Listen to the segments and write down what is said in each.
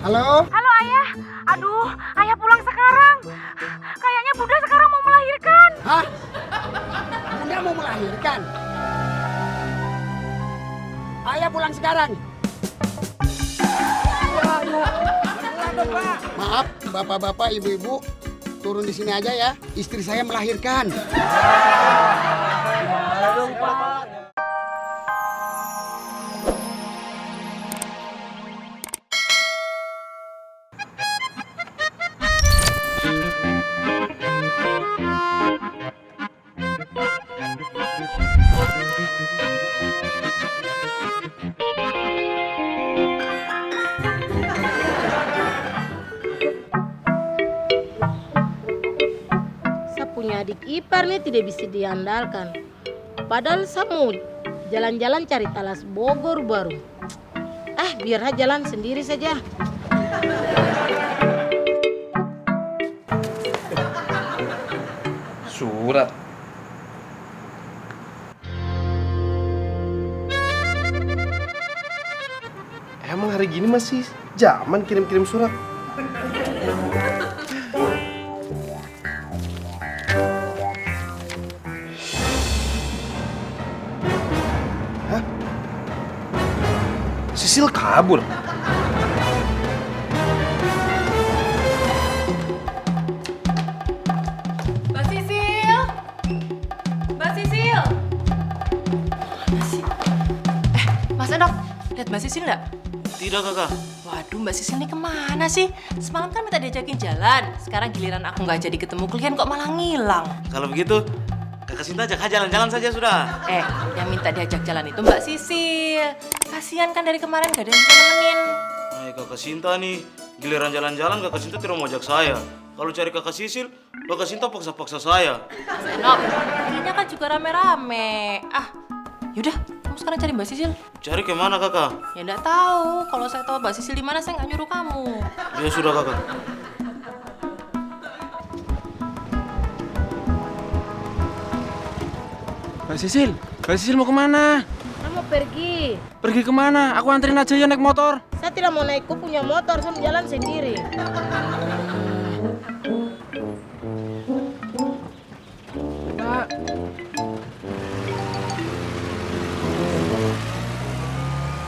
Halo? Halo ayah. Aduh, ayah pulang sekarang. Kayaknya Bunda sekarang mau melahirkan. Hah? Bunda mau melahirkan? Ayah pulang sekarang. Maaf, bapak-bapak, ibu-ibu, turun di sini aja ya. Istri saya melahirkan. Saya punya adik ipar nih tidak bisa diandalkan. Padahal saya mau jalan-jalan cari talas Bogor baru. Biar aja jalan sendiri saja. Surat. Emang hari gini masih zaman kirim-kirim surat? Hah? Sisil kabur? Mbak Sisil! Mbak Sisil! Mas Enok, lihat Mbak Sisil nggak? Tidak, Kakak. Waduh, Mbak Sisil ini kemana sih? Semalam kan minta diajakin jalan. Sekarang giliran aku nggak jadi ketemu klien kok malah ngilang. Kalau begitu, Kakak Sinta ajak jalan-jalan saja sudah. Yang minta diajak jalan itu Mbak Sisil. Kasihan kan dari kemarin nggak ada yang bisa nemenin. Hai, Kakak Sinta nih. Giliran jalan-jalan, Kakak Sinta tidak mau ajak saya. Kalau cari Kakak Sisil, Kakak Sinta paksa-paksa saya. Mas Enok, kayaknya kan juga rame-rame. Yaudah, kamu sekarang cari Mbak Sisil. Cari kemana, Kakak? Ya nggak tahu. Kalau saya tahu Mbak Sisil di mana, saya nggak nyuruh kamu. Ya sudah, Kakak. Mbak Sisil mau kemana? Saya mau pergi. Pergi kemana? Aku anterin aja ya naik motor. Saya tidak mau naik, aku punya motor, saya mau jalan sendiri. Mbak.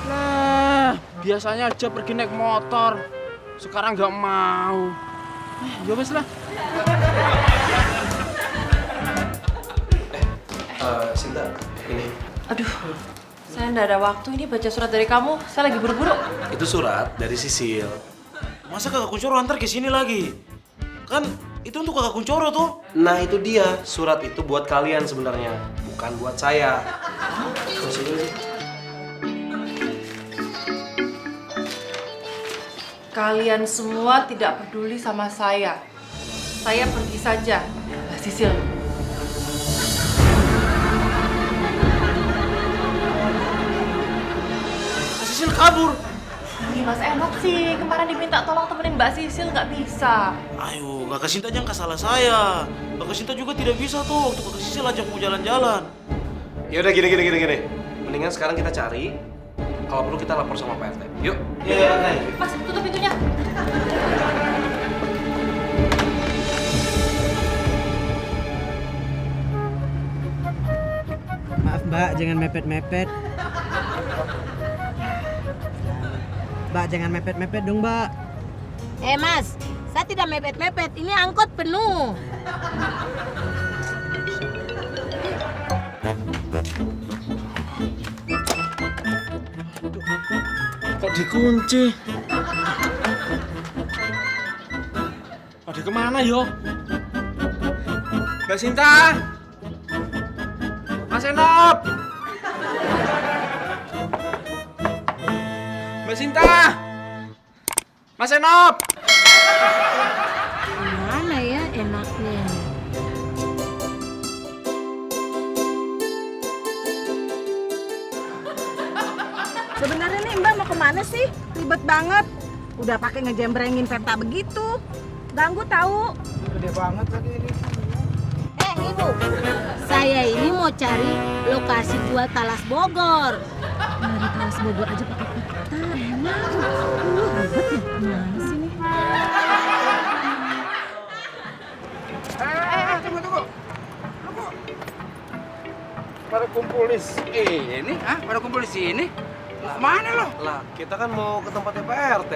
Lah, biasanya aja pergi naik motor. Sekarang nggak mau. Ya wes lah. Sinta, ini. Aduh, saya nggak ada waktu ini baca surat dari kamu. Saya lagi buru-buru. Itu surat dari Sisil. Masa Kakak Kuncoro antar ke sini lagi? Kan itu untuk Kakak Kuncoro tuh. Nah itu dia, surat itu buat kalian sebenarnya, bukan buat saya. Kau sini sih. Kalian semua tidak peduli sama saya. Saya pergi saja. Mbak Sisil. Kakak Sisil kabur. Ini Mas Enok sih, kemarin diminta tolong temenin Mbak Sisil, nggak bisa. Ayo, Kakak Sinta jangan salah saya. Kakak Sinta juga tidak bisa tuh waktu Kakak Sisil ajak mau jalan-jalan. Ya udah gini. Mendingan sekarang kita cari. Kalau perlu kita lapor sama Pak RT. Yuk. Iya, Kakak. Mas, tutup pintunya. Maaf Mbak, jangan mepet-mepet. Mbak, jangan mepet-mepet dong Mbak. Mas, saya tidak mepet-mepet, ini angkot penuh. Kok dikunci? Pada kemana yo? Mbak Sinta? Mas Enop? Mbak Sinta? Mas Enop? Mana ya enaknya? Sebenarnya nih Mbak mau kemana sih? Ribet banget. Udah pakai ngejembrengin peta begitu. Ganggu tahu. Gede banget tadi ini. Ibu, saya ini mau cari lokasi buat talas Bogor. Dari Talas Bogor aja pakai peta. Emang. Ribet ya. Mana sih nih? Tunggu. Pada kumpul di sini, Pada kumpul di sini? Mana lo? Lah, kita kan mau ke tempatnya Pak RT.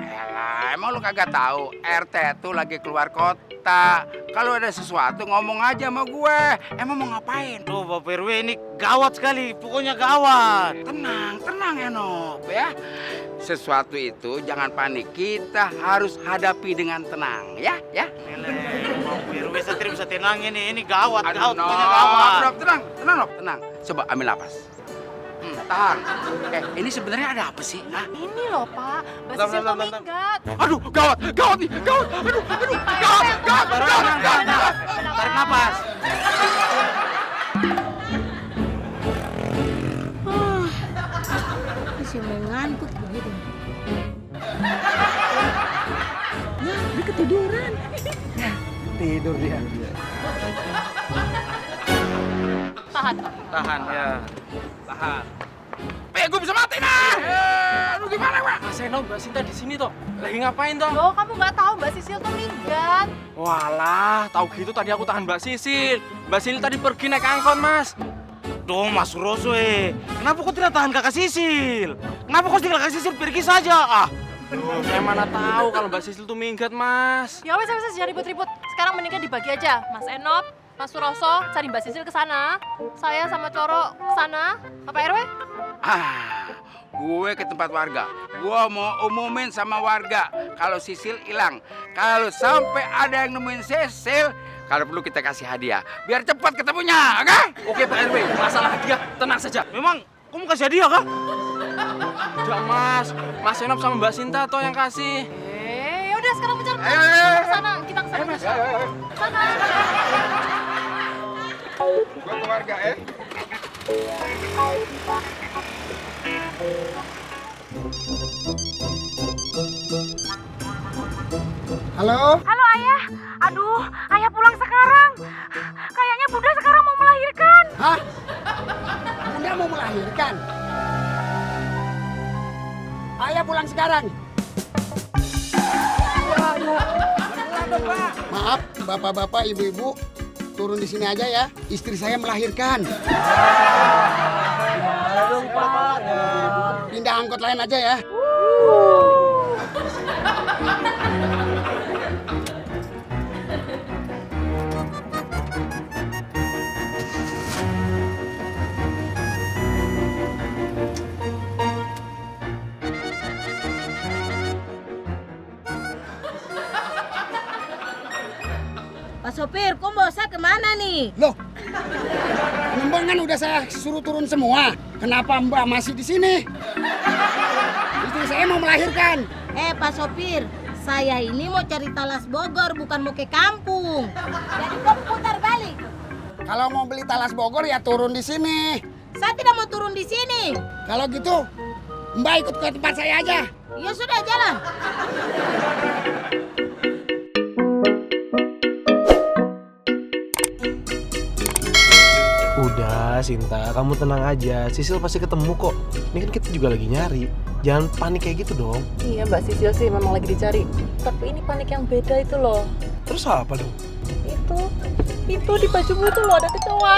Ya elah, emang lu kagak tahu RT tuh lagi keluar kota. Kalau ada sesuatu ngomong aja sama gue. Emang mau ngapain? Duh, Bapak RW ini gawat sekali, pokoknya gawat. Tenang Enop ya. Sesuatu itu jangan panik. Kita harus hadapi dengan tenang ya. Bapak RW saya tidak bisa tenang ini gawat, Aduh, pokoknya gawat. Nop, tenang. Coba ambil napas. Tahan. Ini sebenarnya ada apa sih? Ini loh, Pak. Mbak Sisil tuh minggat. Aduh, gawat nih. Gawat. Tarik napas. Masih mengantuk begitu. Ya, dia ketiduran. Tidur dia. Tahan. Tahan ya. Gue bisa mati nih. Aduh, gimana, Pak? Mas Eno, Mbak Sinta di sini toh. Lagi ngapain toh? Loh, kamu nggak tahu Mbak Sisil tuh minggat. Walah, tahu gitu tadi aku tahan Mbak Sisil. Mbak Sisil tadi pergi naik angkot, Mas. Duh, Mas Roso kenapa kau tidak tahan kakak Sisil? Kenapa kau tinggal kakak Sisil pergi saja? Duh, saya mana tahu kalau Mbak Sisil tuh minggat, Mas. Ya wes, jangan ribut-ribut. Sekarang mendingan dibagi aja. Mas Enop, Mas Suroso, cari Mbak Sisil ke sana. Saya sama Coro ke sana. Pak RW? Gue ke tempat warga. Gue mau umumin sama warga kalau Sisil hilang. Kalau sampai ada yang nemuin Sisil, kalau perlu kita kasih hadiah. Biar cepat ketemunya, oke? Oke, Pak RW, masalah hadiah tenang saja. Memang kamu kasih hadiah kah? Udah, Mas. Mas Enop sama Mbak Sinta toh yang kasih. Ya udah sekarang bicara ke sana. Kita ke sana. Sana. Gue ke warga, Halo? Halo Ayah. Aduh, Ayah pulang sekarang. Kayaknya Bunda sekarang mau melahirkan. Hah? Bunda mau melahirkan? Ayah pulang sekarang. Maaf, bapak-bapak, ibu-ibu, turun di sini aja ya. Istri saya melahirkan. Pindah angkot lain aja ya. Pak sopir, kok bawa saya kemana nih? Loh, Mbak kan udah saya suruh turun semua. Kenapa Mbak masih di sini? Istri saya mau melahirkan. Pak sopir, saya ini mau cari talas Bogor, bukan mau ke kampung. Jadi kok putar balik? Kalau mau beli talas Bogor ya turun di sini. Saya tidak mau turun di sini. Kalau gitu, Mbak ikut ke tempat saya aja. Ya sudah, jalan. Udah, Sinta, kamu tenang aja. Sisil pasti ketemu kok. Ini kan kita juga lagi nyari. Jangan panik kayak gitu dong. Iya, Mbak Sisil sih memang lagi dicari. Tapi ini panik yang beda itu loh. Terus apa dong? Itu di bajumu itu loh ada kecoa.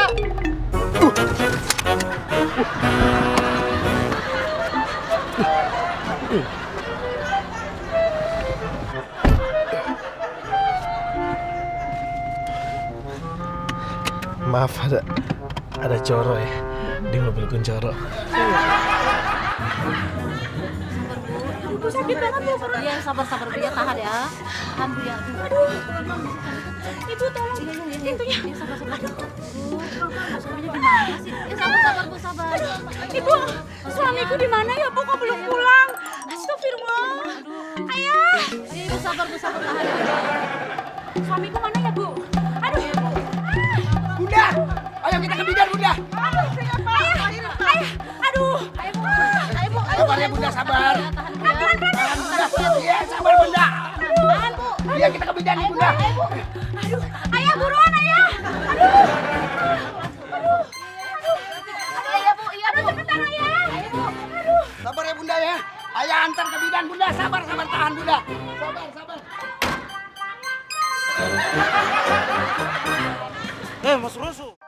Maaf, ada Coro ya di mobil Kuncoro. Ibu sakit banget ya, Iya, sabar Bu ya, tahan ya. Tahan Bu ya. Aduh. Ibu tolong. Pintunya. Ya, sabar. Suaminya gimana sih? Ya, sabar Bu, sabar. Ibu, suamiku di mana ya, Bu? Kok belum pulang? Astagfirullah. Ayah. Ya, Ibu sabar tahan. Suamiku mana ya, Bu? Aduh. Bunda, ayo kita ke bidan, Bunda. Aduh, ayah. Aduh. Ayo Bu. Sabar ya, Bunda, sabar. Tahan Bu ya. Iya, sabar, Bunda. Tahan Bu. Iya, kita ke bidan, Bunda. Aduh, ayah buruan ayah. Iya Bu. Aduh, cepetan ayah. Sabar ya, Bunda ya. Ayah antar ke bidan Bunda. Sabar, tahan Bunda. Sabar. Mas Roso.